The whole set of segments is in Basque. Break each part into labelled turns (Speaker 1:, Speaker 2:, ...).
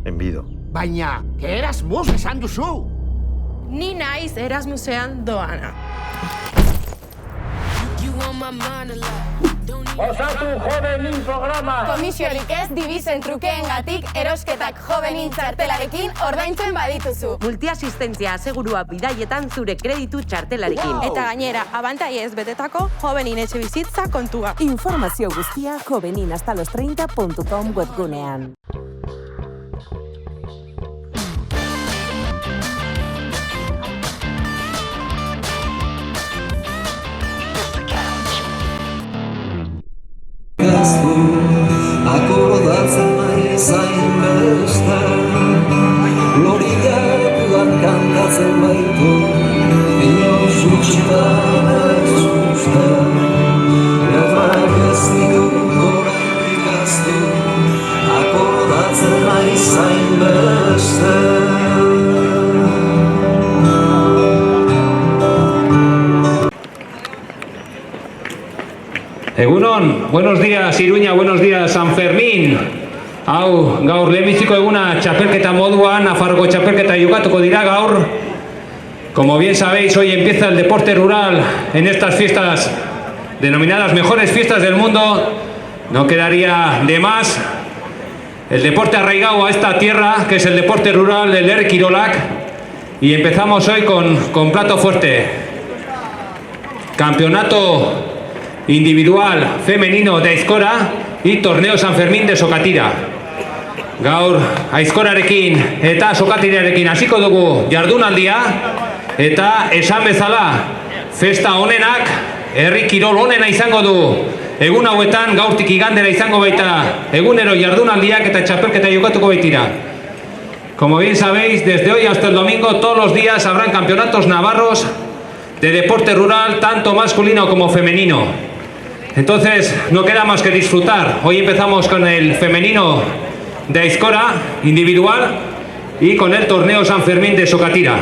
Speaker 1: Enbido.
Speaker 2: Baina, Erasmus esan duzu!
Speaker 3: Ni naiz Erasmusean doana.
Speaker 4: Osatu Jovenin programa!
Speaker 5: Komisiorik ez dibizen trukeengatik erosketak Jovenin txartelarekin ordaintzen badituzu.
Speaker 6: Multiasistentzia asegurua bidaietan zure kreditu txartelarekin.
Speaker 3: Eta gainera, abantaiez betetako Jovenin etxebizitza kontua.
Speaker 7: Informazio guztia joveninhastalostreinta.com webgunean.
Speaker 8: Akordatzen nahi zain beste Loriak kantatzen baitu Inoz ustean ez ustean Errak ez ditu oraindik aztu Akordatzen nahi zain beste
Speaker 9: Egunon, buenos días Iruña, buenos días San Fermín. Hau, gaur lehenbiziko eguna txapelketa moduan, Nafarroko txapelketa jokatuko dira gaur. Como bien sabéis, hoy empieza el deporte rural en estas fiestas denominadas mejores fiestas del mundo. No quedaría de más el deporte arraigado a esta tierra, que es el deporte rural, el Herri Kirolak. Y empezamos hoy con plato fuerte. Campeonato individual femenino de Aizkora y torneo San Fermín de Sokatira. Gaur Aizkorarekin eta Sokatirarekin hasiko dugu jardunaldia eta esan bezala festa honenak herri kirol honena izango du. Egun hauetan gaurtik igandera izango baita egunero jardunaldiak eta txapelketa jokatuko baitira. Como bien sabéis, desde hoy hasta el domingo todos los días habrán campeonatos navarros de deporte rural, tanto masculino como femenino. Entonces, no queda más que disfrutar. Hoy empezamos con el femenino de Aizkora, individual, y con el torneo San Fermín de Sokatira.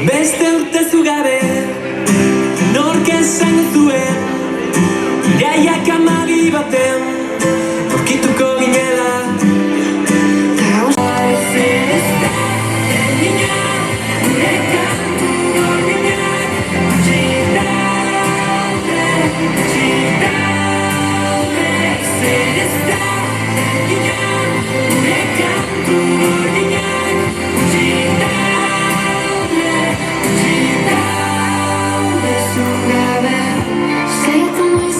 Speaker 8: Beste urtezu gabe, nork esan zuen, iraiak 12 baten, aurkituko ginela.
Speaker 5: Say it to me,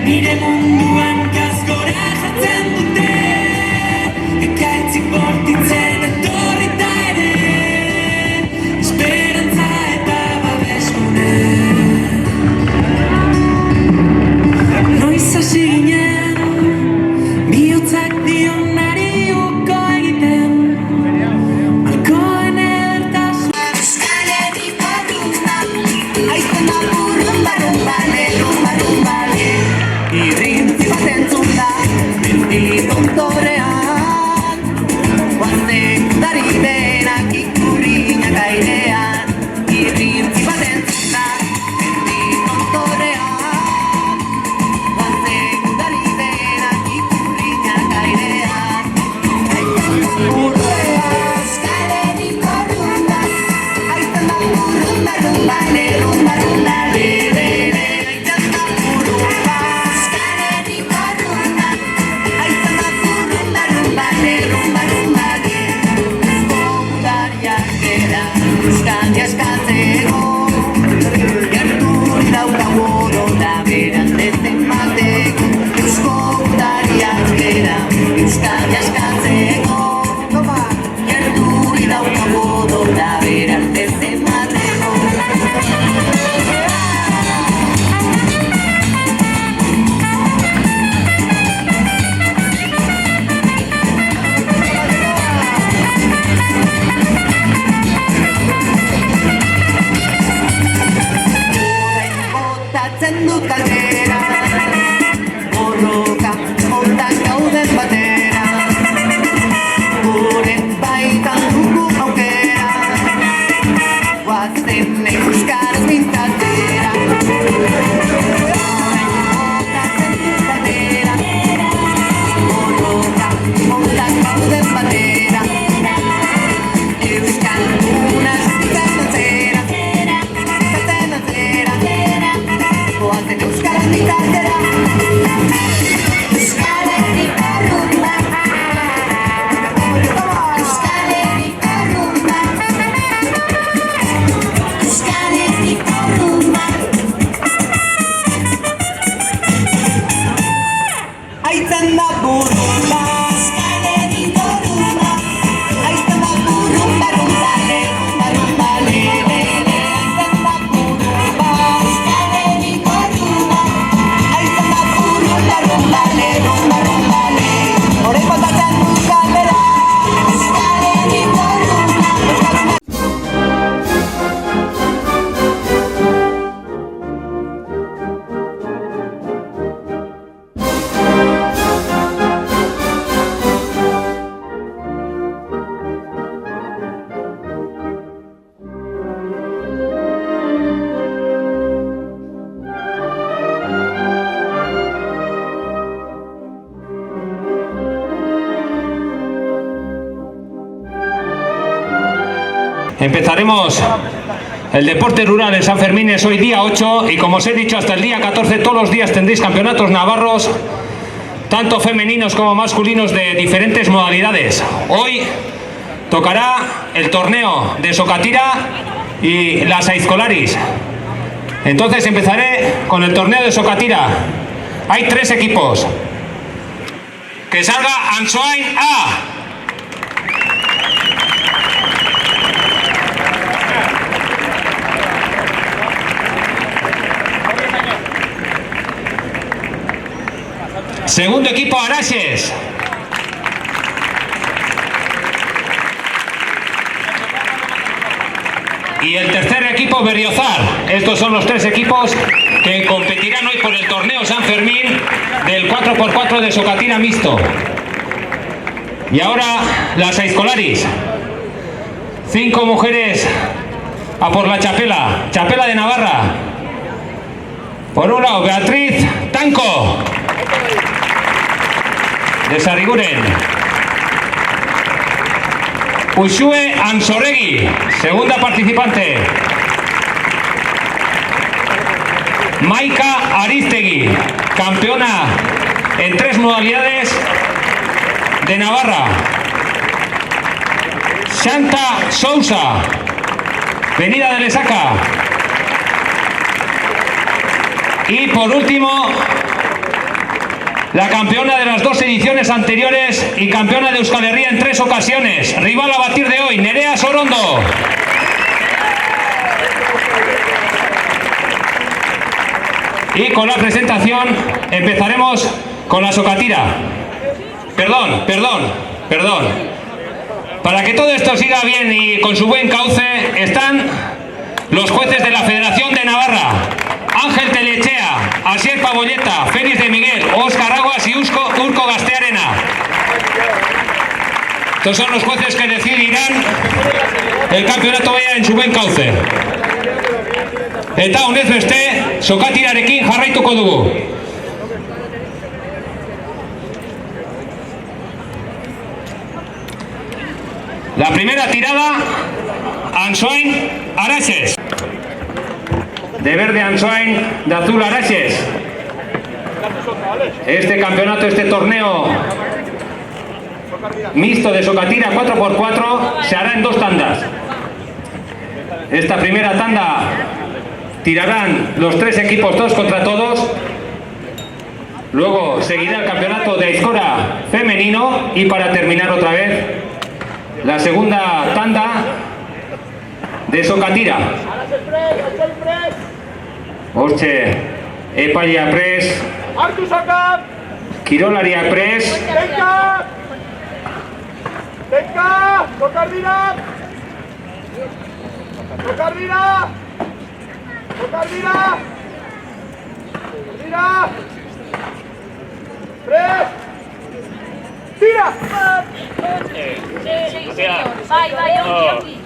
Speaker 8: nire munduan kaskora jatzen dute, ekaitzik bortitzen etorrita ere, esperantza eta babesgune. Noiz hasi ginen, bihotzak dionari uko egiten, malkoen edertasun. Euskal Herriko rumba, aizten apur rumba-rumbale, rumba-rumbale. Irrintzi bat entzun da, mendi tontorean, guazten dari denak ikurriñak airean. Irrintzi bat entzun da, mendi tontorean, guazten dari denak ikurriñak airean. Euskal Herriko rumba, aizten apur rumba-rumbale, rumba-rumbale.
Speaker 9: Empezaremos el deporte rural en San Fermín, es hoy día 8 y como os he dicho hasta el día 14 todos los días tendréis campeonatos navarros, tanto femeninos como masculinos de diferentes modalidades. Hoy tocará el torneo de Sokatira y las Aizkolaris. Entonces empezaré con el torneo de Sokatira. Hay 3 equipos. Que salga Ansoain A. Segundo equipo, Araxes. Y el tercer equipo, Berriozar. Estos son los 3 equipos que competirán hoy por el torneo San Fermín del 4x4 de Sokatira mixto. Y ahora las Aizkolaris. 5 mujeres a por la chapela. Chapela de Navarra. Por un lado, Beatriz Tanco, de Sarriguren. Uxue Ansoregui, segunda participante. Maika Ariztegui, campeona en 3 modalidades de Navarra. Santa Sousa, venida de Lesaca. Y por último, la campeona de las 2 ediciones anteriores y campeona de Euskal Herria en 3 ocasiones. Rival a batir de hoy, Nerea Sorondo. Y con la presentación empezaremos con la sokatira. Perdón. Para que todo esto siga bien y con su buen cauce están los jueces de la Federación de Navarra. Ángel Telechea, Asier Pabolleta, Félix de Miguel, Óscar Aguas y Urko Gastearena. Estos son los jueces que decidirán el campeonato vaya en su buen cauce. Eta honez beste, sokatirarekin jarraituko dugu. La primera tirada, Ansoain Araxes. De verde Ansoain, de azul Araxes. Este campeonato, este torneo mixto de sokatira 4x4 se hará en 2 tandas. Esta primera tanda tirarán los 3 equipos todos contra todos. Luego seguirá el campeonato de Aizkora femenino y para terminar otra vez la segunda tanda de sokatira. Hortxe, epailea pres, kirolaria pres.
Speaker 4: Tenka, tokar dira! Prest! Tira!
Speaker 1: Bai, ongi.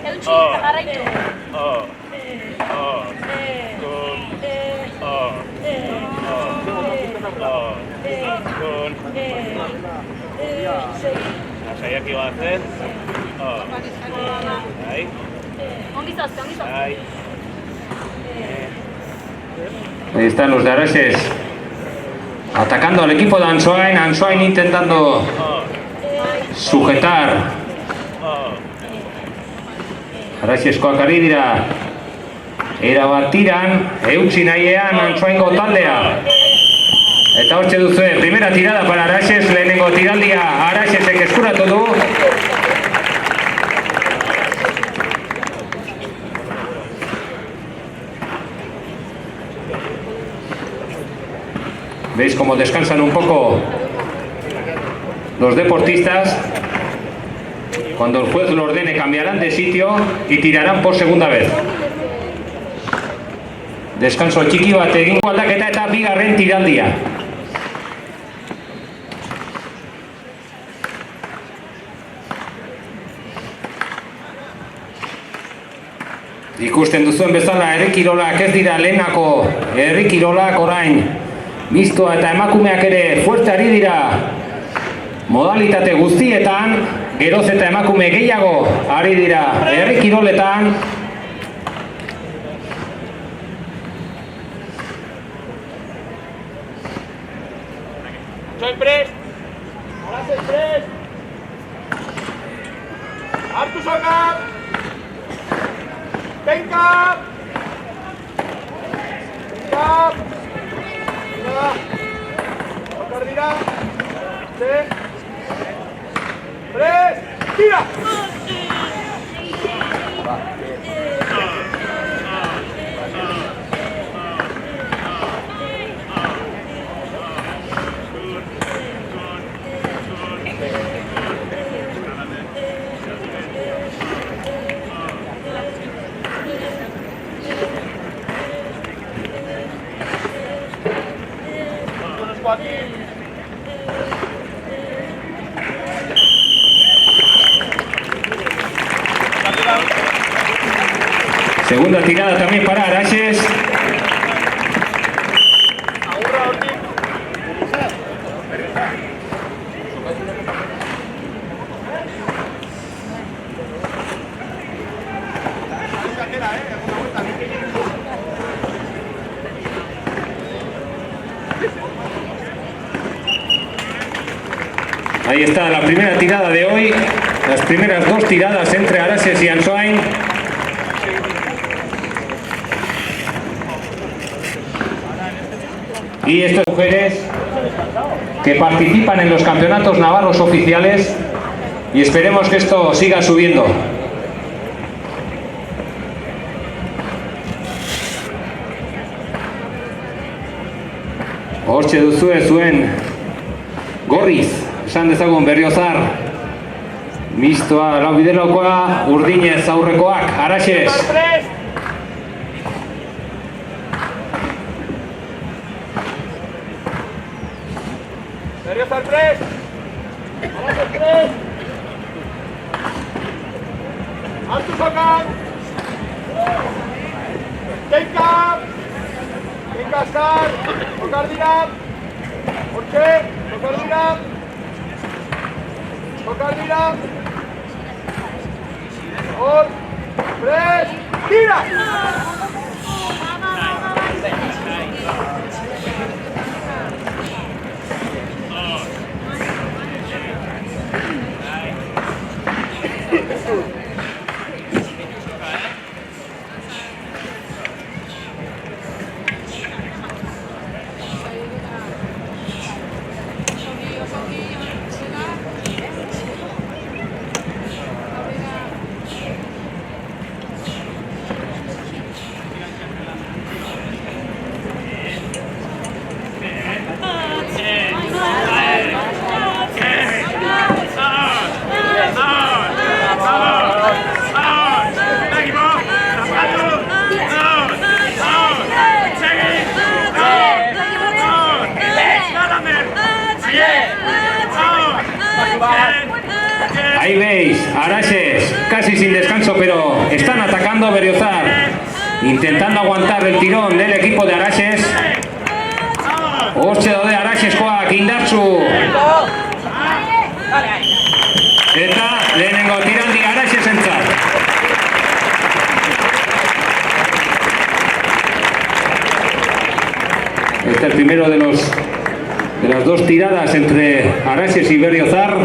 Speaker 1: Eutxi, jarraitu.
Speaker 4: Saiak ibatzen.
Speaker 1: Ongi zazte.
Speaker 9: Ahí están los de Araxes atacando al equipo de Ansoain. Ansoain intentando sujetar. Araxeskoak ari dira erabat tiran, eutsi nahiean Ansoaingo taldea. Eta hortxe duzue, primera tirada para Araxes, lehenengo tiraldia Araxesek eskuratu du. ¿Veis cómo descansan un poco los deportistas? Cuando el juez lo ordene cambiarán de sitio y tirarán por segunda vez. Descanso txiki bat egingo aldaketa eta bigarren tiraldia. Ikusten duzuen bezala herrikirolak ez dira lehenako herrikirolak orain. Mistoa eta emakumeak ere fuerte ari dira modalitate guztietan, geroz eta emakume gehiago ari dira herrikiroletan.
Speaker 4: Soy prest! Araxes prest! Hartu sokak! Tenka! Tokar dira! Prest! Tira!
Speaker 9: Segunda tirada también para Araxes. Ahí está la primera tirada de hoy, las primeras 2 tiradas entre Araxes y Ansoain. y estas mujeres que participan en los campeonatos navarros oficiales y esperemos que esto siga subiendo. Hortxe duzue zuen gorriz, esan dezagun Berriozar, mistoa lau biderokoa, urdinez aurrekoak, Araxes.
Speaker 4: Berriozar prest! Araxes prest! Hartu sokan! Tenka! Tenka azkar! Tokar dira! Hortxe! Tokar dira! Tokar dira! Hor! Prest! Tira!
Speaker 9: Ahí veis, Araxes, casi sin descanso, pero están atacando a Berriozar, intentando aguantar el tirón del equipo de Araxes. Hortxe daude Araxeskoak indartsu. Eta lehenengo tiraldi Araxesentzat. Este es el primero de las dos tiradas entre Araxes y Berriozar.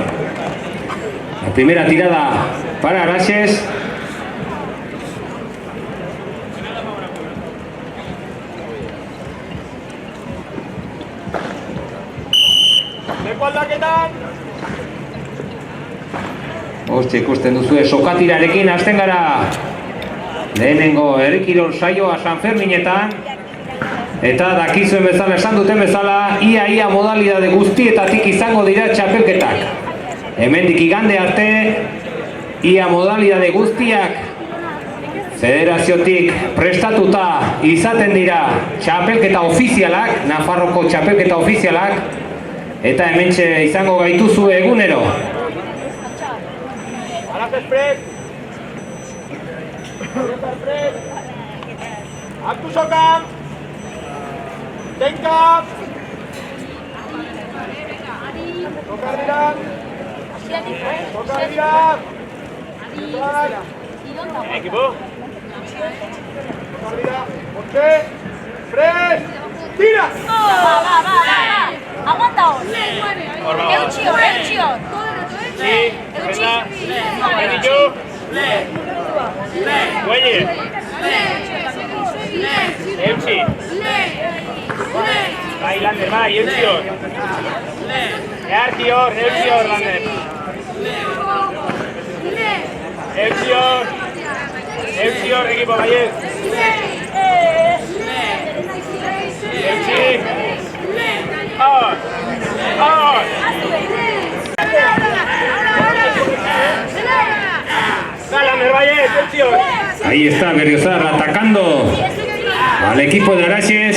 Speaker 9: La primera tirada para Araxes. Hortxe ikusten duzue sokatirarekin hasten gara. Lehenengo herrikirol saioa San Ferminetan. Eta dakizuen bezala, esan duten bezala, ia modalidade guztietatik izango dira txapelketak. Hemendik igande arte, ia modalidade guztiak federaziotik prestatuta izaten dira txapelketa ofizialak, Nafarroko txapelketa ofizialak, eta hementxe izango gaituzu egunero.
Speaker 4: Araxes prest! Berriozar prest! Hartu sokan! Tenka! Tokar dira! Tokar dira! Equipo! Tokar dira! Hortxe! Prest! Tira!
Speaker 1: Aguanta hor! Eutxi hor!
Speaker 4: Sí, venga. Benito. Güelle. Eutxi. Bai, Lander, bai, eutxi hor. Earki hor, eutxi hor, Lander. Eutxi hor. Eutxi hor, equipo, baiet. Eutxi. Hor. Hor.
Speaker 9: Ahí está Berriozar atacando al equipo de Araxes.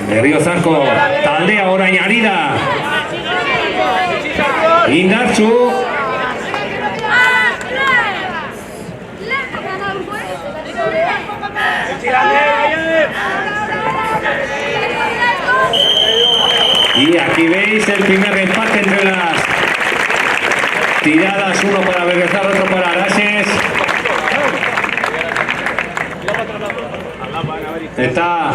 Speaker 9: Berriozarko taldea orain ari da indartsu. Y aquí veis el primer empate entre las tiradas, uno para Berriozar, otro para Araxes. Eta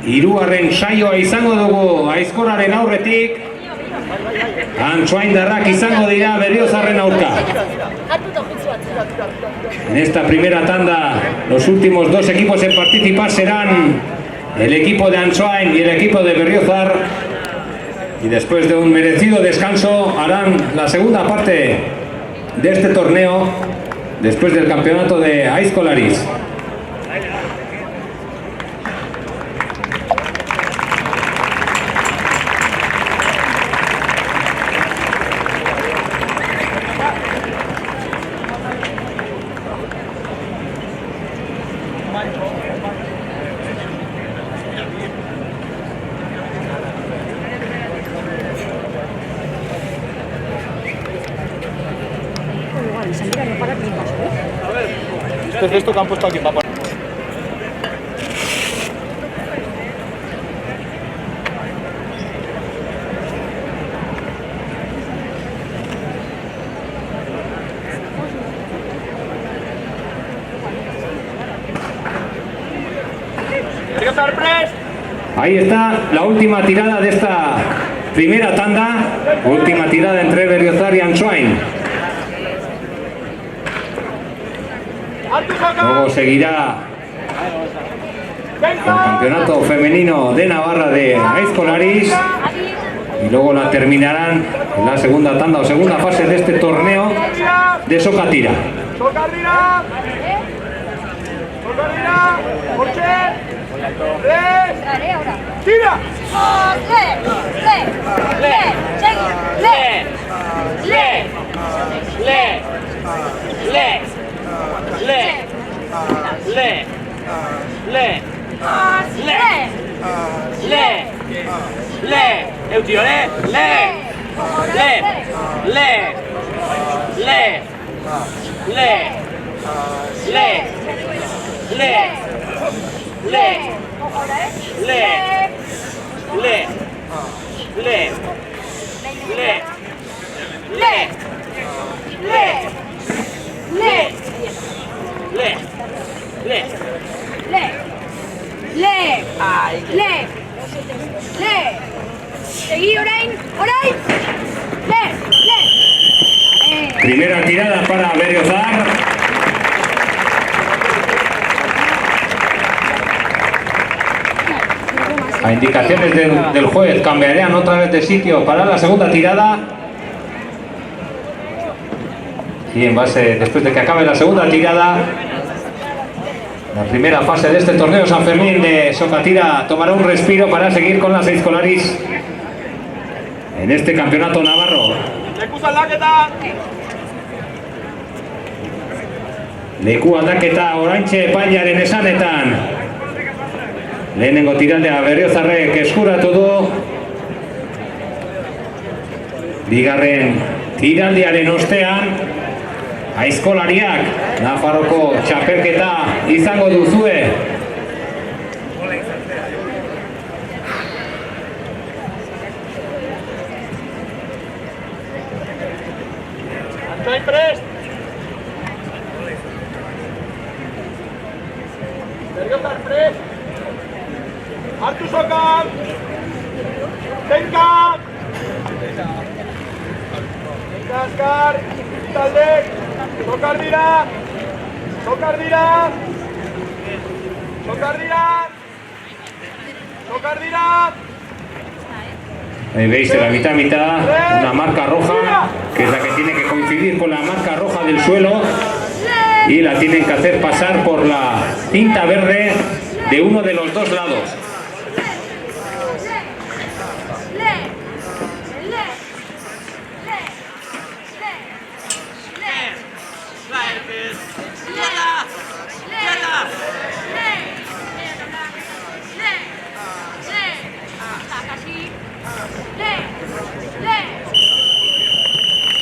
Speaker 9: hirugarren saioa izango dugu Aizkorraren aurretik. Antsoaindarrak izango dira Berriozarren aurka. En esta primera tanda, los últimos dos equipos en participar serán el equipo de Ansoain y el equipo de Berriozar, y después de un merecido descanso harán la segunda parte de este torneo después del campeonato de Aizkolaris.
Speaker 4: Este es esto que han puesto aquí para poner.
Speaker 9: Ahí está la última tirada de esta primera tanda, última tirada entre Berriozar y Ansoain. Luego seguirá el campeonato femenino de Navarra de Aizkolaris y luego la terminarán en la segunda tanda o segunda fase de este torneo de Sokatira.
Speaker 4: Sokatira, tira.
Speaker 9: Primera tirada para Berriozar. A indicaciones del juez cambiarían otra vez de sitio para la segunda tirada. Y en base, después de que acabe la segunda tirada, la primera fase de este torneo San Fermín de Sokatira tomará un respiro para seguir con las Aizkolaris en este campeonato navarro. Leku aldaketa oraintxe epailearen esanetan. Lehenengo tiraldea Berriozarrek eskuratu du. Bigarren tiraldiaren ostean Aizkolariak Nafarroko txapelketa izango duzue.
Speaker 4: Antoine prest. Berriozar prest. Hartu sokan. Tenka. Azkar. Taldek. Sokar dira. Sokar dira. Sokar dira. Sokar dira.
Speaker 9: Ahí veis en la mitad una marca roja, que es la que tiene que coincidir con la marca roja del suelo, y la tienen que hacer pasar por la cinta verde de uno de los dos lados.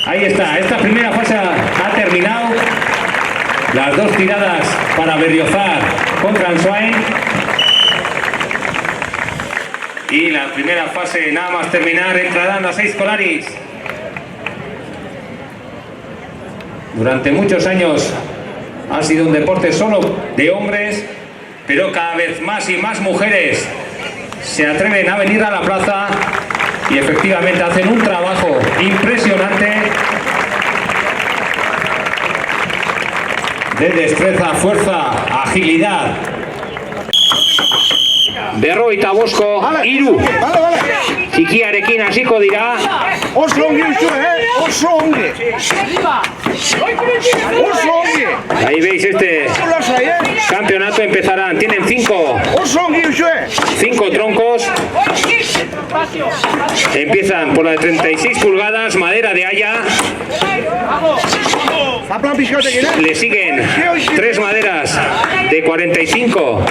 Speaker 9: Ahí está, esta primera fase ha terminado. Las dos tiradas para Berriozar contra Ansoain. Y la primera fase, nada más terminar, entrarán las Aizkolaris. Durante muchos años ha sido un deporte solo de hombres, pero cada vez más y más mujeres se atreven a venir a la plaza y efectivamente hacen un trabajo impresionante de destreza, fuerza, agilidad. 55 3. Txikiarekin hasiko dira.
Speaker 2: Oso ongi usu, oso ongi. Oso ongi.
Speaker 9: Ahí veis este campeonato empezarán. Tienen 5 troncos. Empiezan por la de 36 pulgadas, madera de haya. Le siguen 3 maderas de 45.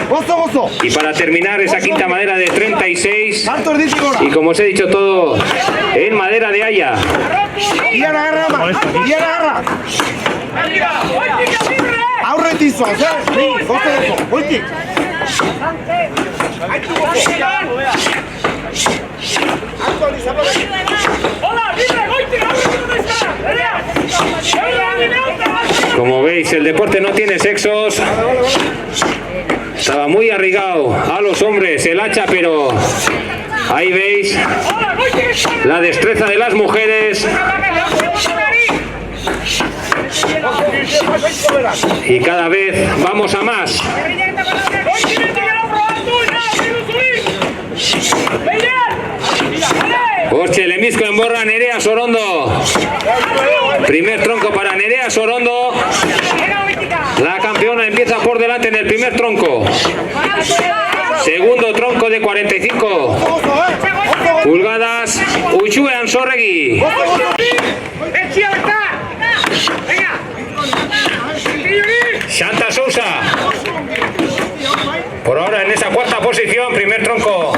Speaker 9: Y para terminar esa quinta madera de 36. Y como os he dicho, todo en madera de haya. Como veis, el deporte no tiene sexos. Estaba muy arraigado a los hombres el hacha, pero ahí veis la destreza de las mujeres. Y cada vez vamos a más. Hortxe Lemizko enborra Nerea Sorondo. Primer tronco para Nerea Sorondo. La campeona empieza por delante en el primer tronco. Segundo tronco de 45 pulgadas. Uxue Ansorregui. Santa Sousa. Por ahora en esa cuarta posición, primer tronco.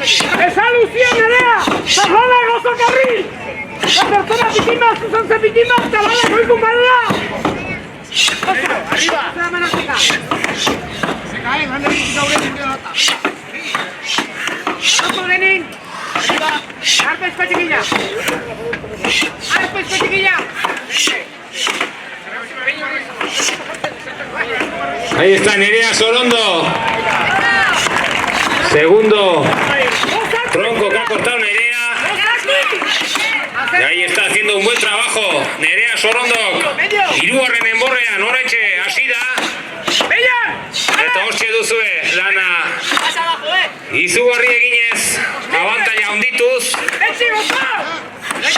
Speaker 4: ¡Esa Lucía Nerea! ¡Salvada de Gozo Carril! ¡Las personas víctimas son víctimas! ¡Salvada de compadre! ¡Arriba! ¡Se caen! ¡Han de ir! ¡Arriba! ¡Arpes chiquilla! ¡Arpes chiquilla!
Speaker 9: Ahí está Nerea Sorondo. Segundo tronco que ha cortado Nerea. Y ahí está haciendo un buen trabajo Nerea Sorondo. Hirugarren enborrean oraintxe hasi da. Eta hortxe duzue lana izugarri eginez abantaila handituz.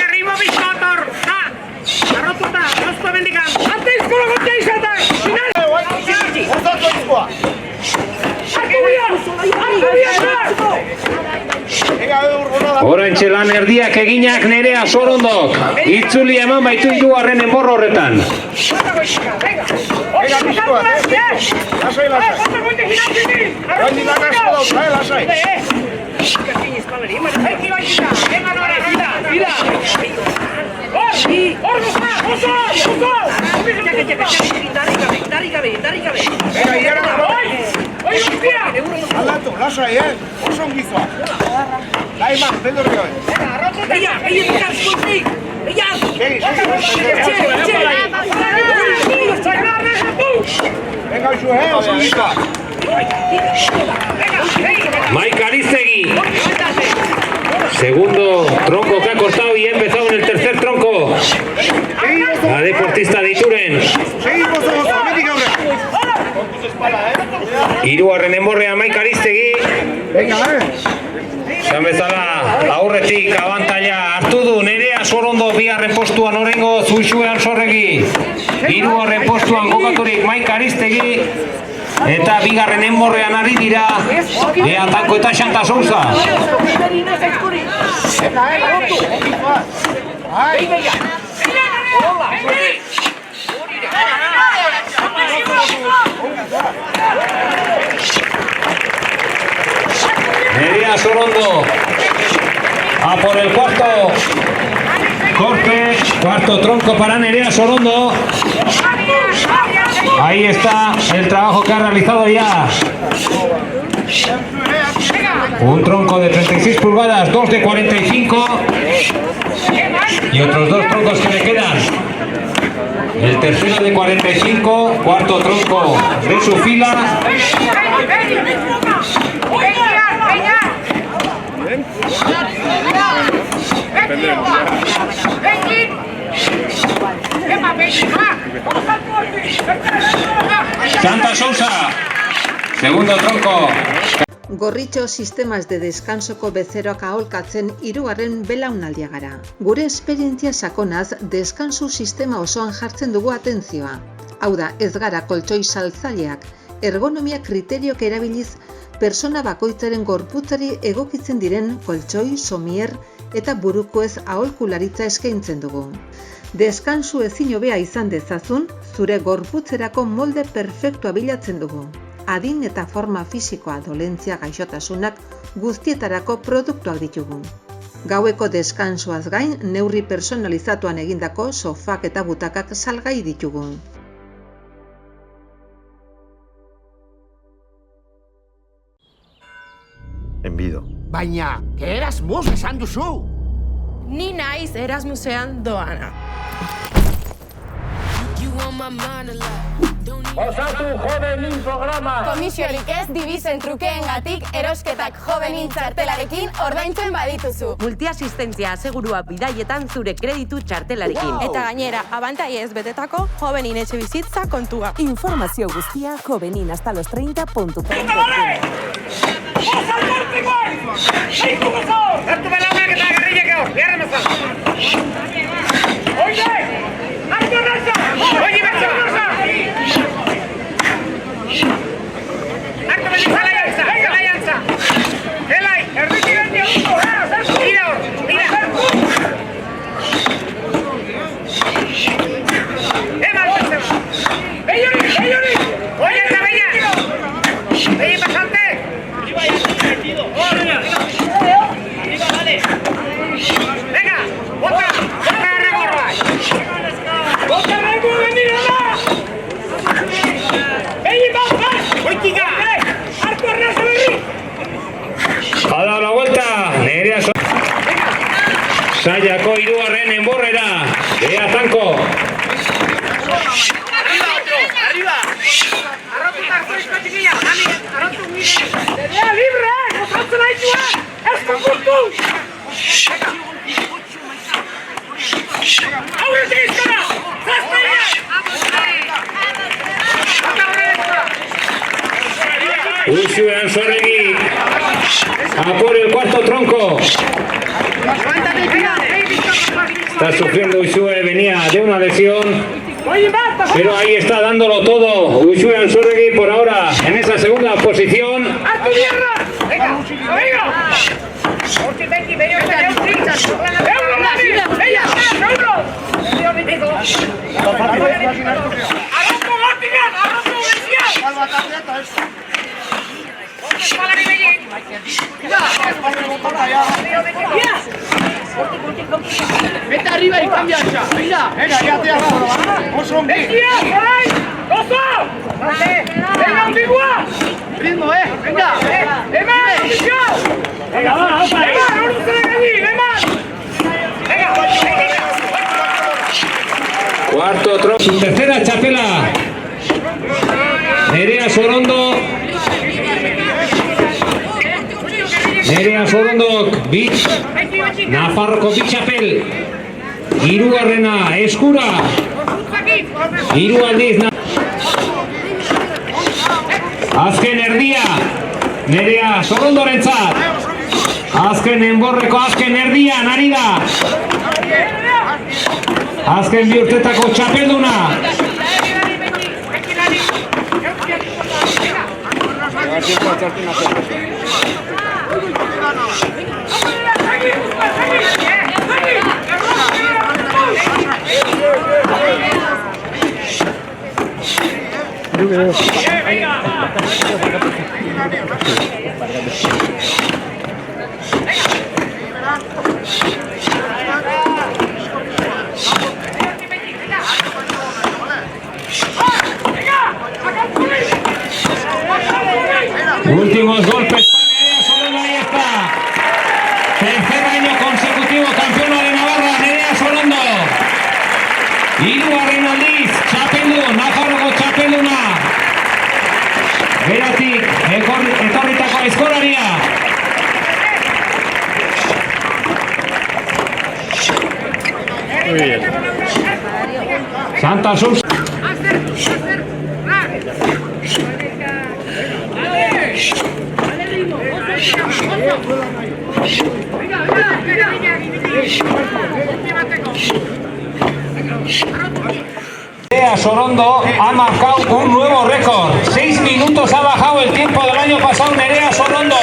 Speaker 4: ¡Arriba bizkotor! ¡Arrotuta! ¡Osko bendikan! ¡Ante izkola gotea izatak! ¡Final!
Speaker 9: Oraintxe lan erdiak eginak Nerea Sorondok. Itzuli eman baitu hirugarren enborro horretan.
Speaker 2: Aldatu, lasai, oso ongizoa. Laiman, beldurri hori. Venga, Uxu, oso ongizoa.
Speaker 9: Maika Ariztegui. Segundo tronco que ha cortado y ha empezado en el tercer tronco. La deportista de Ituren.
Speaker 2: Seguimos, metik aurre.
Speaker 9: Hirugarren enborrea Maika Ariztegui.
Speaker 2: Venga,
Speaker 9: Esan bezala aurretik abantaila hartu du Nerea Sorondo bigarren postuan oraingo Uxue Ansorregui. Hirugarren postuan kokaturik Maika Ariztegui. Eta bigarren enborrean ari dira Ea Tanko eta Santa Sousa. Nerea Sorondo. A por el cuarto corte, cuarto tronco para Nerea Sorondo. Ahí está el trabajo que ha realizado ya. Un tronco de 36 pulgadas, 2 de 45 y otros 2 troncos que le quedan. El tercero de 45, cuarto tronco de su fila. Santa Sousa, segundo tronco.
Speaker 10: Gorritxo sistemas de descansoko bezeroak aholkatzen hirugarren belaunaldia gara. Gure esperientzia sakonaz, deskansu sistema osoan jartzen dugu atentzioa. Hau da, ez gara koltsoi saltzaileak, ergonomia kriteriok erabiliz, persona bakoitzaren gorputzari egokitzen diren koltsoi, somier eta burukoez aholkularitza eskaintzen dugu. Deskansu ezin hobea izan dezazun, zure gorputzerako molde perfektua bilatzen dugu. Adin eta forma fisikoa, dolentzia, gaixotasunak guztietarako produktuak ditugu. Gaueko deskansuaz gain, neurri personalizatuan egindako sofak eta butakak salgai ditugu.
Speaker 2: Enbido.
Speaker 4: Baina, Erasmus esan duzu!
Speaker 3: Ni naiz Erasmusean doana.
Speaker 4: Osatu jovenin programa!
Speaker 5: Komisiorik ez dibizen trukeengatik erosketak jovenin txartelarekin ordaintzen badituzu.
Speaker 6: Multiasistentzia asegurua bidaietan zure kreditu txartelarekin.
Speaker 3: Eta gainera, abantaiez betetako jovenin etxe bizitza kontua.
Speaker 7: Informazio guztia joveninhastalos30.com.
Speaker 4: Hartu belaunak eta gerrilek hor, biharra mazal! Oide! Hartu nasa! Oide bertza! Hartu belli zalaiantza! Zalaiantza! Elai! Erditik gandia duko! Mira hor! Mira! Eman! Beiorik! Beiorik! Oide eta beia! Beia pasante! Venga, bota recorra. Bota recorra, mira. Ey, va. Oiga. Harto arrasa berri.
Speaker 9: Ha dado la vuelta. Nerea Saiako hirugarren enborrera. Bea Tanko.
Speaker 4: Arriba. Arrotu tartu chiquilla. Arrotu mire. Sería libre. Gozatzen aitua. Ez konkurtu. Aurretik izkara! Zaztaia!
Speaker 9: Uxue Ansorregui. A por el cuarto tronco. Está sufriendo Uxue, venía de una lesión. Pero ahí está dándolo todo Uxue Ansorregui por ahora en esa segunda posición.
Speaker 4: ¡Hartu tierra! ¡Venga! ¡Venga! Vete arriba y cambia ya. Mira.
Speaker 2: Venga, ya te agarro. Oso ongi.
Speaker 4: Venga, ambigua. Ritmo, venga. Eman, posición. Venga, va, opa. Eman, no se le allí, Eman. Venga.
Speaker 9: Cuarto tronco. Su tercera chapela. Nerea Sorondo. Nerea Sorondo, Beach. Nafarroko Beach Chapel. Hirugarrena eskura. Hiru aldiz. Azken erdia. Nerea Sorondorentzat. Azken enborreko azken erdian ari da. Azken bi urtetako txapelduna. Últimos golpes para Nerea Sorondo, ahí está. Tercer año consecutivo campeona de Navarra, Nerea Sorondo. Hirugarren aldiz, txapeldun, Nafarroko txapelduna. Beratik, etorritako aizkolaria. Santa Sus. Nerea Sorondo ha marcado un nuevo récord. 6 minutos ha bajado el tiempo del año pasado Nerea Sorondo.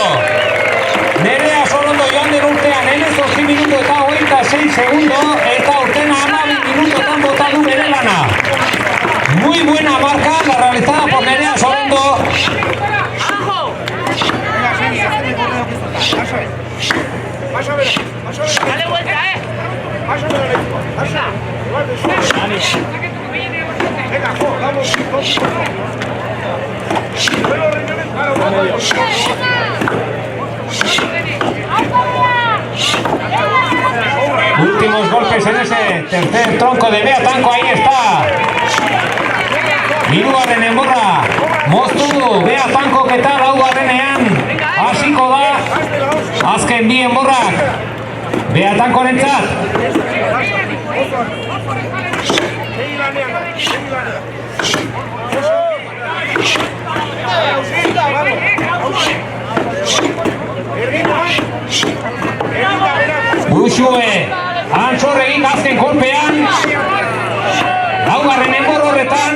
Speaker 9: Nerea Sorondo joan den urtean, en estos 6 minutos eta 26 segundos, eta urtena 12 minutotan bota du bere lana. Muy buena marca la realizada por Nerea Sorondo.
Speaker 4: Dale vuelta, venga, vamos.
Speaker 9: Últimos golpes en ese tercer tronco de Bea Tanko, ahí está. Hirugarren enborra, moztu du Bea Tanko eta laugarrenean. Hasiko da, azken bi enborrak. Bea Tankorentzat. Uxue, Antxorregik azken kolpean. Laugarren enbor horretan.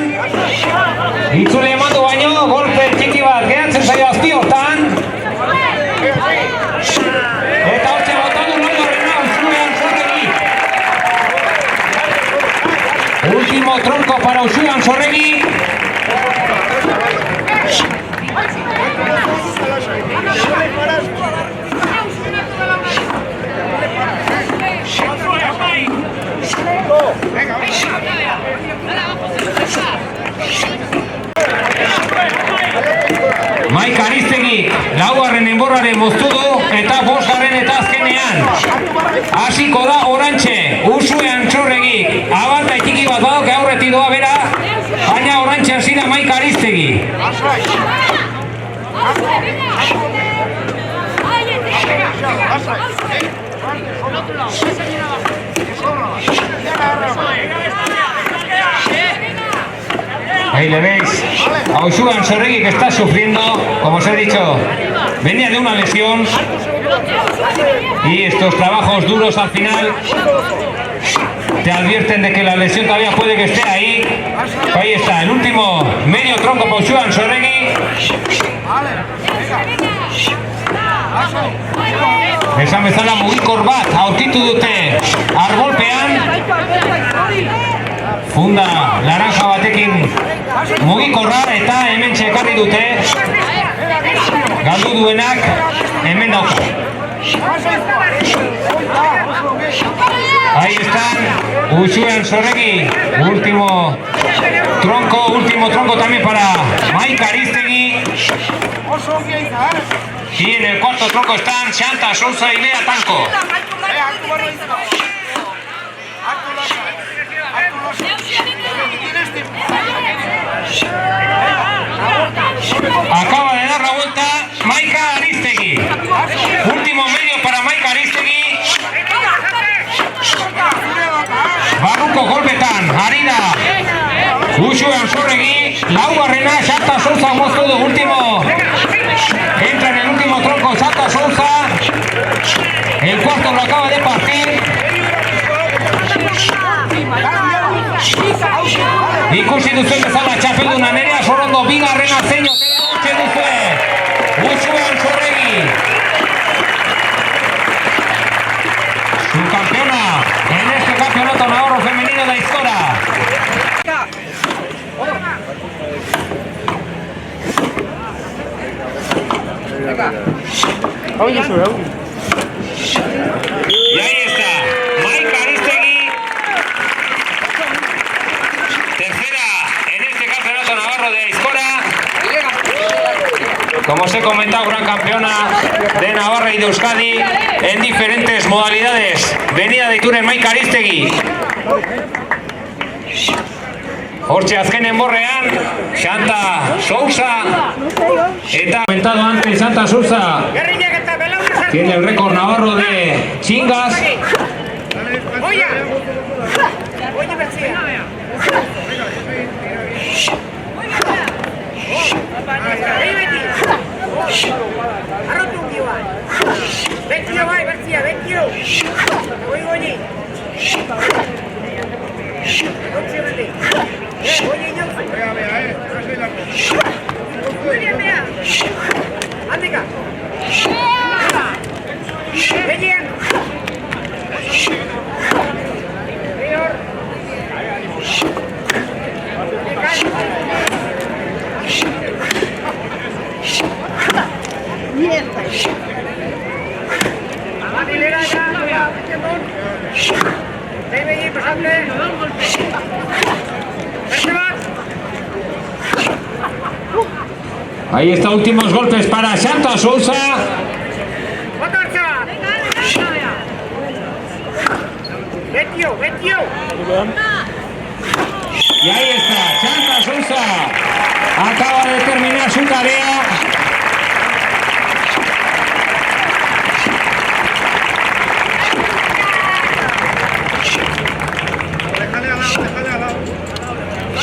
Speaker 9: Itzule eman du baino, golpe txiki bat geratzen zaio azpiotan. Eta hortxe bota du laugarrena, Uxue Antxorregik. Último tronco para Uxue Antxorregik. Maika Aristegi, laugarren enborraren moztu du eta bosgarren eta azkenean. Hasiko da orantxe, Uxue Antxorregik. Abantai txiki bat badauke aurretik doa bera, baina orantxe hasi da Maika Aristegi. Ahí le veis a Uxue Antxorregik que está sufriendo, como os he dicho, venía de una lesión y estos trabajos duros al final te advierten de que la lesión todavía puede que esté ahí. Ahí está, el último medio tronco para Uxue Antxorregik. Esan bezala mugikor bat aurkitu dute arbolpean. Funda laranja batekin mugikorra eta hemen txekarri dute. Galdu duenak hemen dauka. Ahí están Uxue Antxorregik. Último tronco también para Maika Aristegi. Y en el cuarto tronco están Santa Sousa y Bea Tanko. Acaba de dar la vuelta Maika Aristegi. Último medio para Maika Aristegi. Barruko golpetan, ari da Uxue Antxorregik. Laugarrena Santa Sousa moztu du último. Entra en el último tronco Santa Sousa. El cuarto lo acaba de partir. Ikusi duzuen bezala txapelduna Nerea Sorondo bigarrena zeino utzi duzue Uxue Antxorregik. Subcampeona en este campeonato navarro femenino de Aizkora.
Speaker 2: Venga.
Speaker 9: como os he comentado, gran campeona de Navarra y de Euskadi en diferentes modalidades. Venida de Ituren Maika Ariztegi. Hortxe azkenen borrean, Xanta Sousa. Eta comentado antes, Xanta Sousa tiene el récord navarro de chingas. Ahí está, últimos golpes para Xanta Sousa. Y ahí está, Xanta Sousa acaba de terminar su tarea.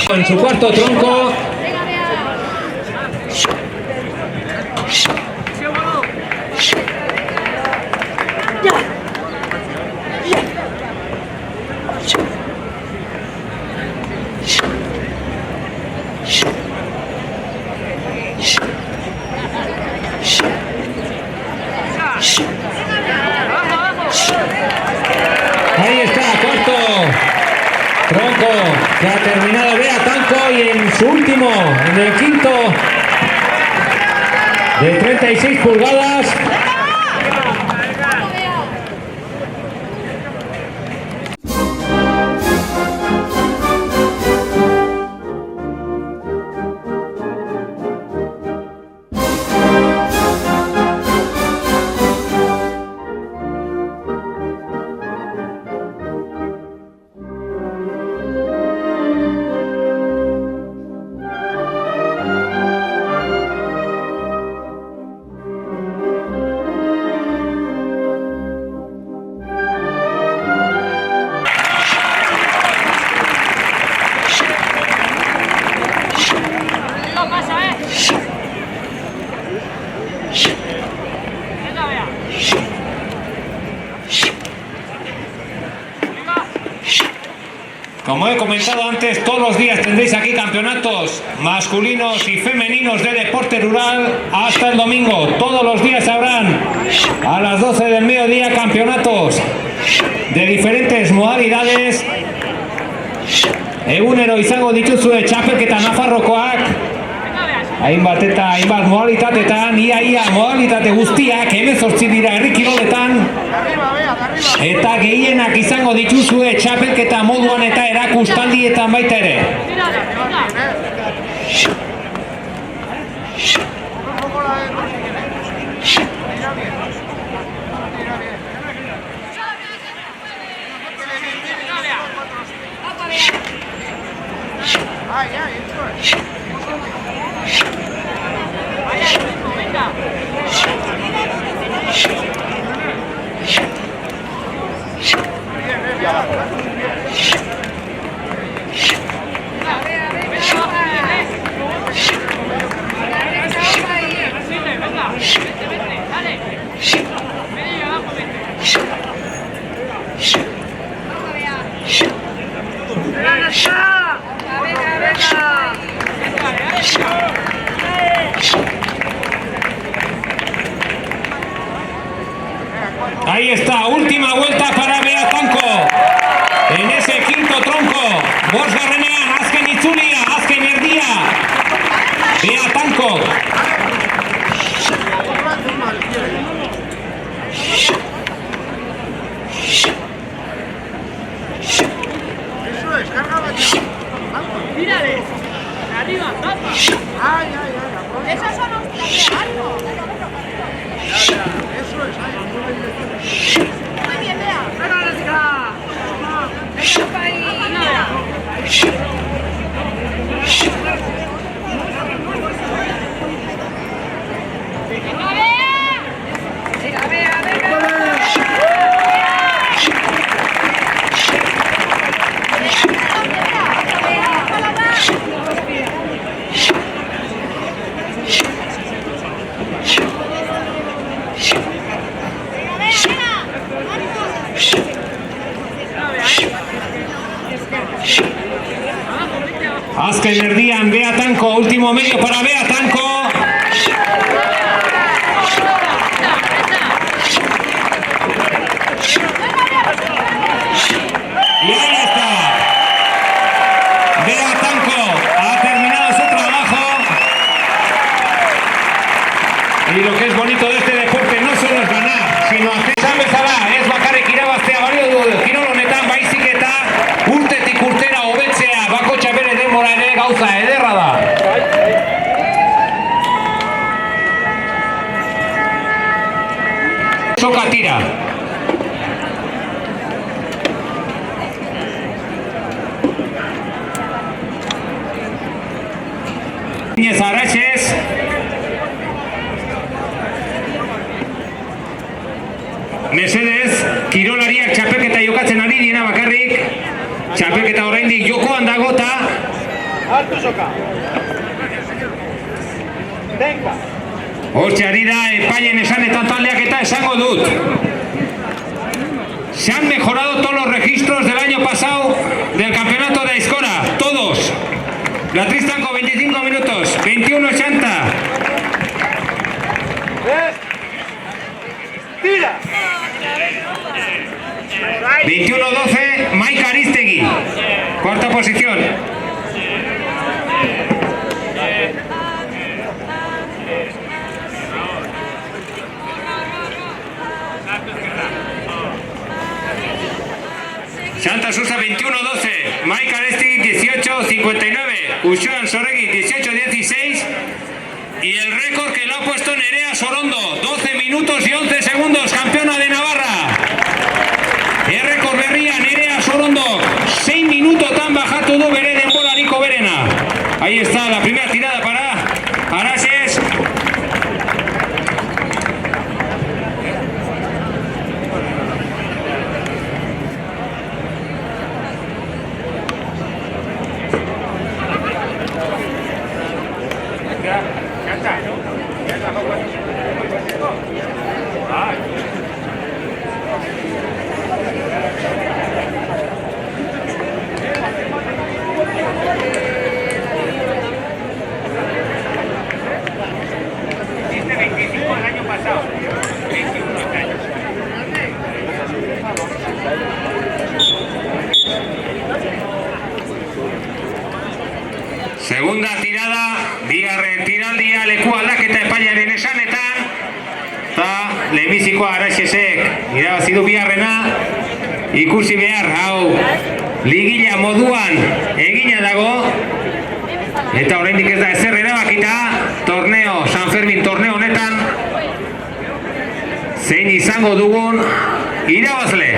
Speaker 9: En su cuarto tronco. Ahí está, cuarto tronco que ha terminado Bea Tanco, y en su último, en el quinto, de 36 pulgadas. Como he comentado antes, todos los días tendréis aquí campeonatos masculinos y femeninos de deporte rural hasta el domingo. Todos los días habrán a las 12 del mediodía campeonatos de diferentes modalidades. Egunero izango dituzue txapelketa Nafarrokoak. Hainbat modalitatetan, ia modalitate guztiak 18 dira herri kiroletan. Eta gehienak izango dituzue txapelketa moduan eta erakustaldietan baita ere. Azken erdian Bea Tanko, último medio para Bea Tanko. Y ahí está. Bea Tanko ha terminado su trabajo. Y lo que es bonito de este deporte no solo es ganar, sino hacer bezala, ez bakarrik irabaztea balio du. Kirol honetan baizik eta urtetik urtera hobetzea, bakotxa bere denbora ere gauza ederra da. Soka tira. Inez Araxez. Mesedez, kirolariak txapelketa jokatzen ari diena bakarrik. Txapelketa oraindik jokoan dago eta
Speaker 4: Hartu soka. Tenka.
Speaker 9: hortxe ari da epailen esanetan taldeak eta esango dut. Se han mejorado todos los registros del año pasado del campeonato de Aizkora, todos. Beatriz Tanko 25 minutos, 21:80.
Speaker 4: Tira.
Speaker 9: 21:12, Maika Aristegui, cuarta posición. Santa Susa 21:12, Maika Aristegui 18:59, Uxuan Sorregui 18:16 y el récord que lo ha puesto Nerea Sorondo, 12 minutos y 11 segundos, campeona de Navarra. El récord berria Nerea Sorondo, 6 minutos tan bajatu du bere denborariko berena. Ahí está la primera tirada para Araxes. Segunda tirada, bigarren tiraldia leku aldaketa epailearen esanetan. Eta lehenbizikoa Araxesek irabazi du bigarrena. Ikusi behar, hau ligila moduan egina dago. Eta oraindik ez da ezer erabakita. Torneo, San Fermin torneo honetan. Zein izango dugun irabazle.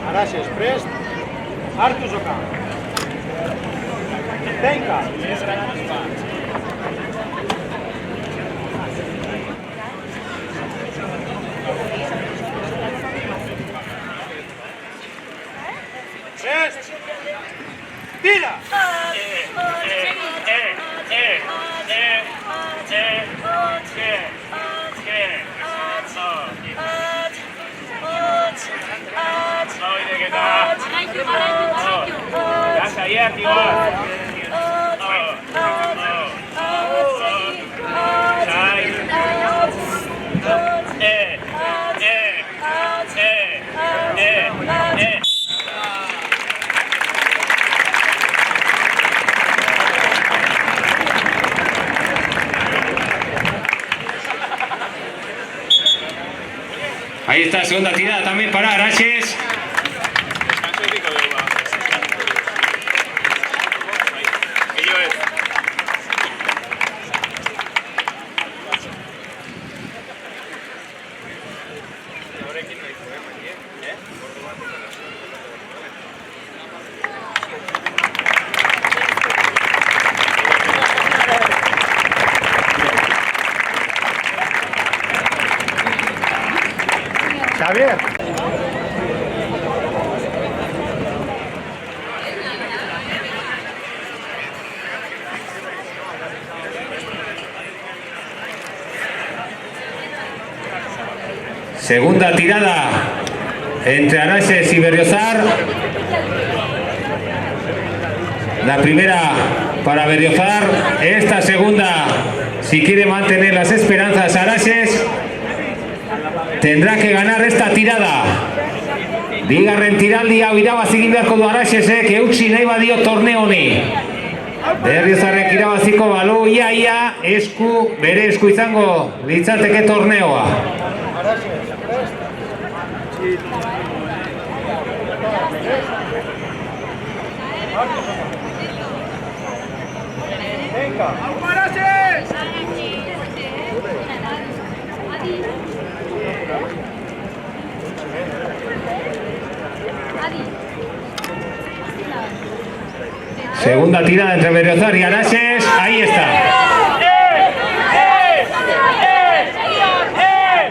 Speaker 4: Araxes, prest. Hartu soka. Tenka. Prest. Tira.
Speaker 9: Ahí está, segunda tirada también para Araxes.
Speaker 4: Javier.
Speaker 9: Segunda tirada entre Araxes y Berriozar. La primera para Berriozar. Esta segunda, si quiere mantener las esperanzas Araxes, tendrá que ganar esta tirada. Bigarren tiraldi hau irabazigin beharko du Araxesek, eutsi nahi badio torneo honi. Berriozarrek irabaziko balu, ia esku, bere esku izango litzateke torneoa. Segunda tirada entre Berriozar y Araxes. Ahí está.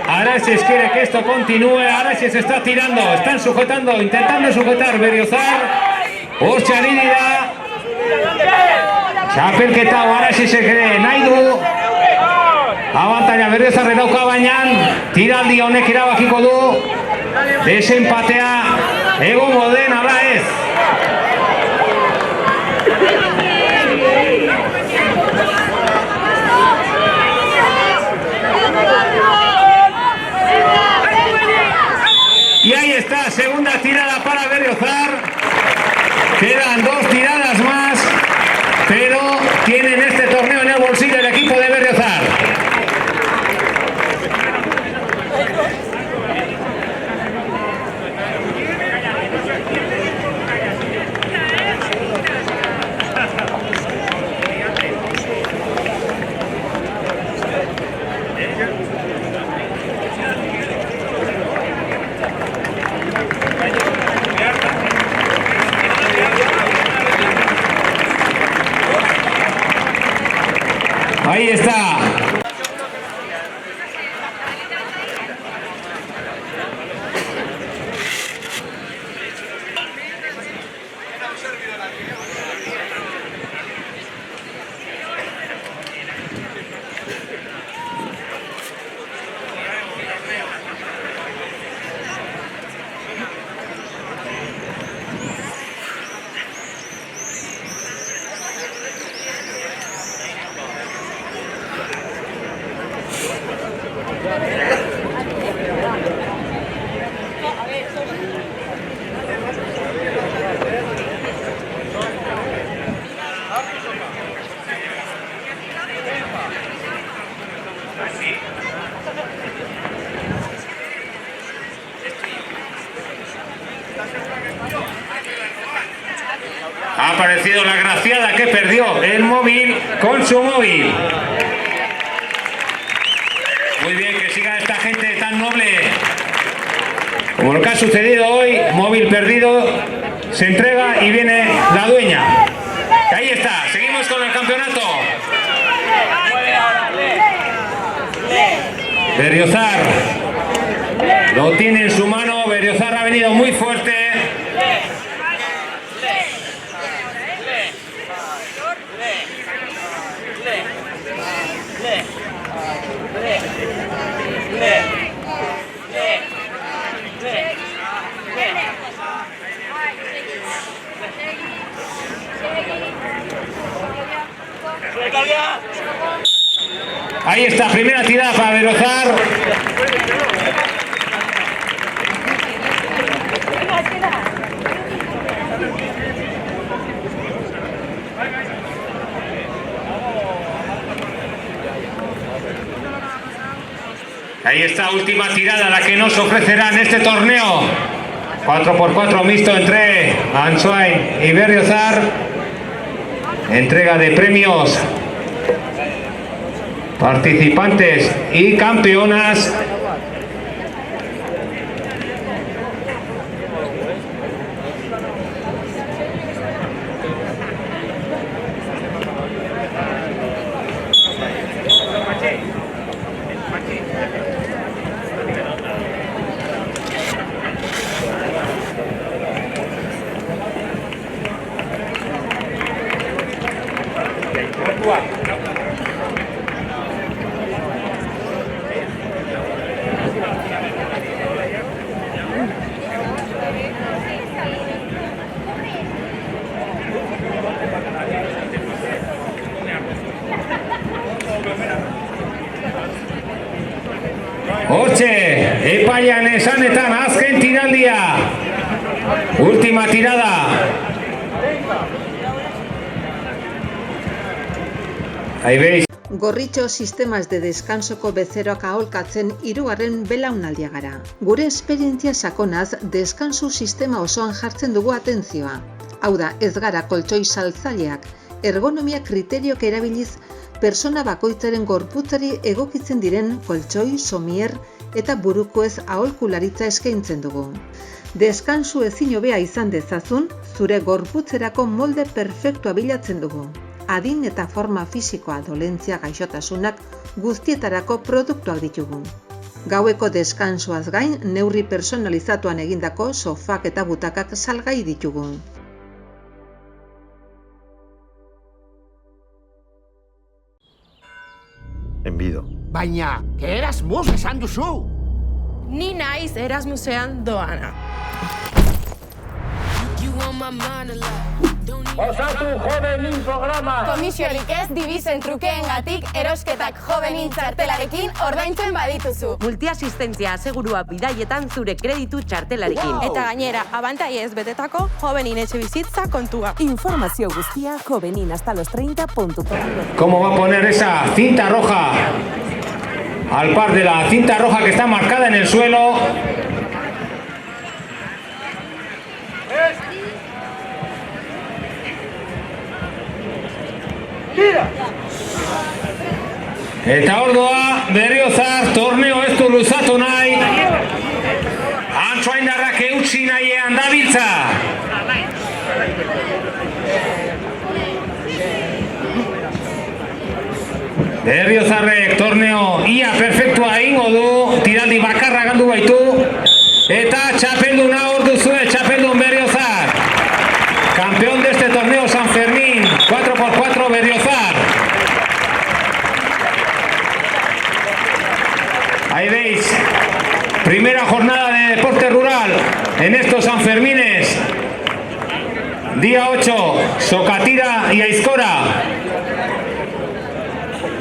Speaker 9: Araxes quiere que esto continúe. Araxes está tirando. Están sujetando, intentando sujetar Berriozar. Otxaririra. Txapelketa Araxesek ere nahi du. Abantaila Berriozarre dauka bainan. Tiraldi honek erabakiko du. Desempatea egongo den ala ez. Y ahí está, segunda tirada para Berriozar. Quedan 2 tiradas más, pero tienen este torneo en el bolsillo el equipo de Berriozar. Ahí está. Ha aparecido la graciada que perdió el móvil con su móvil. Muy bien, que siga esta gente tan noble. Como lo que ha sucedido hoy, móvil perdido, se entrega y viene la dueña. Ahí está, seguimos con el campeonato. Berriozar lo tiene en su mano, Berriozar ha venido muy fuerte. Ahí está, primera tirada para Berriozar. Ahí está, última tirada, la que nos ofrecerá en este torneo. 4x4 mixto entre Ansoain y Berriozar. Entrega de premios, participantes y campeonas. mailan esanetan azken tiraldia. Última tirada. Ahí veis.
Speaker 10: Gorritxo sistemas de descansoko bezeroak aholkatzen hirugarren belaunaldia gara. Gure esperientzia sakonaz deskansu sistema osoan jartzen dugu atentzioa. Hau da, ez gara koltsoi saltzaileak, ergonomia kriteriok erabiliz persona bakoitzaren gorputzari egokitzen diren koltsoi, somier eta burukoez aholkularitza eskaintzen dugu. Deskansu ezin hobea izan dezazun, zure gorputzerako molde perfektua bilatzen dugu. Adin eta forma fisikoa, dolentzia, gaixotasunak guztietarako produktuak ditugu. Gaueko deskansuaz gain, neurri personalizatuan egindako sofak eta butakak salgai ditugu.
Speaker 2: Enbido.
Speaker 4: Baina, Erasmus esan duzu!
Speaker 3: Ni naiz Erasmusean doana.
Speaker 4: Osatu jovenin programa!
Speaker 5: Komisiorik ez dibizen trukeengatik erosketak jovenin txartelarekin ordaintzen badituzu.
Speaker 6: Multiasistentzia asegurua bidaietan zure kreditu txartelarekin.
Speaker 3: Eta gainera, abantaiez betetako jovenin etxe bizitza kontua.
Speaker 7: Informazio guztia joveninhastalostreinta.com.
Speaker 9: ¿Cómo va a poner esa cinta roja? Al par de la cinta roja que está marcada en el suelo. Eta ordoa Berriozar torneo ez du luzatu nahi. Antsoaindarrak eutsi nahiean dabiltza. Berriozarrek torneo ia perfektua egingo du, tiraldi bakarra galdu baitu. Eta txapelduna hor duzue, txapeldun Berriozar. Campeón de este torneo San Fermín, 4x4 Berriozar. Ahí veis, primera jornada de deporte rural en estos Sanfermines. Día 8, Sokatira y Aizkora.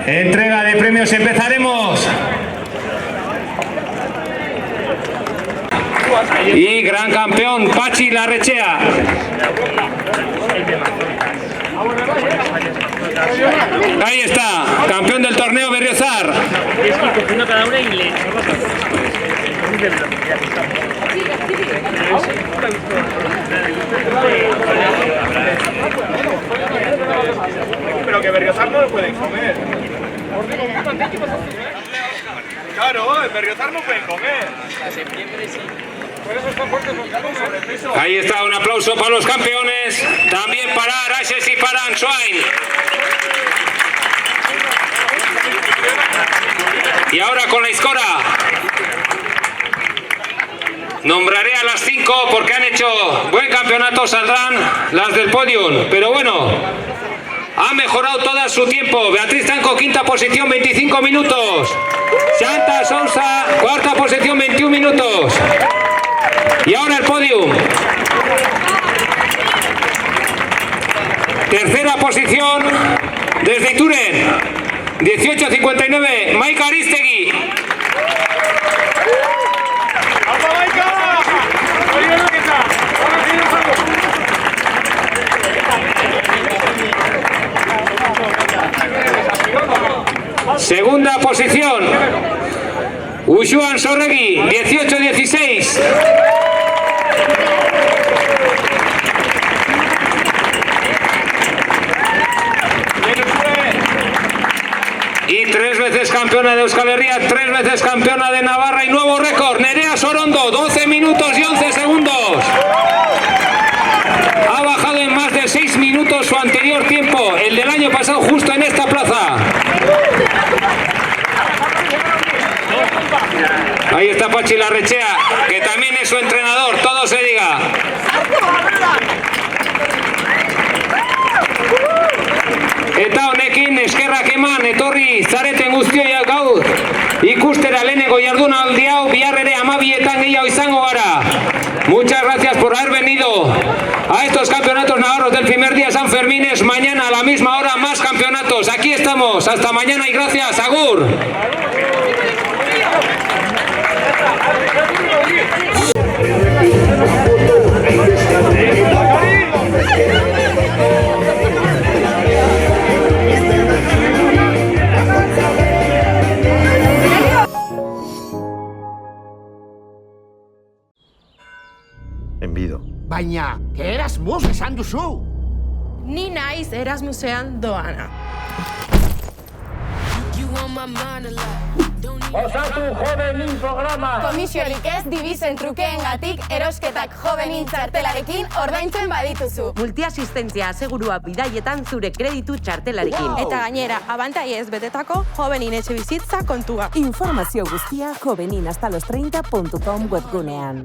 Speaker 9: Entrega de premios, empezaremos. Y gran campeón, Pachi Larrechea. Ahí está, campeón del torneo Berriozar.
Speaker 2: Pero que Berriozar no lo pueden comer. Claro, en Berriozar no pueden comer.
Speaker 9: Ahí está, un aplauso para los campeones, también para Araxes y para Ansoain. Y ahora con la Aizkora. Nombraré a las 5 porque han hecho buen campeonato, saldrán las del podium, pero bueno, ha mejorado todo su tiempo. Beatriz Tanco, quinta posición, 25 minutos. Santa Sousa, cuarta posición, 21 minutos. Y ahora el podium. Tercera posición desde Ituren, 18.59, Maika Aristegui. Segunda posición, Uxuan Sorregui, 18.16. Y 3 veces campeona de Euskal Herria, 3 veces campeona de Navarra y nuevo récord, Nerea Sorondo, 12 minutos y 11 segundos. Ha bajado en más de 6 minutos su anterior tiempo, el del año pasado justo en esta plaza. Ahí está Pachi Larrechea, que también es su entrenador, todo se diga. Eta honekin eskerrak eman etorri zareten guztioi gaur ikustera lehenengo jardunaldi hau, bihar ere 12etan gehiago izango gara. Muchas gracias por haber venido a estos campeonatos navarros del primer día San Fermines. Mañana a la misma hora más campeonatos. Aquí estamos. Hasta mañana y gracias. Agur.
Speaker 4: Erasmus esan duzu.
Speaker 3: Ni naiz Erasmusean doana.
Speaker 4: Osatu jovenin programa.
Speaker 5: Komisiorik ez dibizen trukeengatik erosketak jovenin txartelarekin ordaintzen badituzu.
Speaker 6: Multiasistentzia asegurua bidaietan zure kreditu txartelarekin.
Speaker 3: Eta gainera, abantaiez betetako jovenin etxe bizitza kontua.
Speaker 7: Informazio guztia joveninhastalostreinta.com webgunean.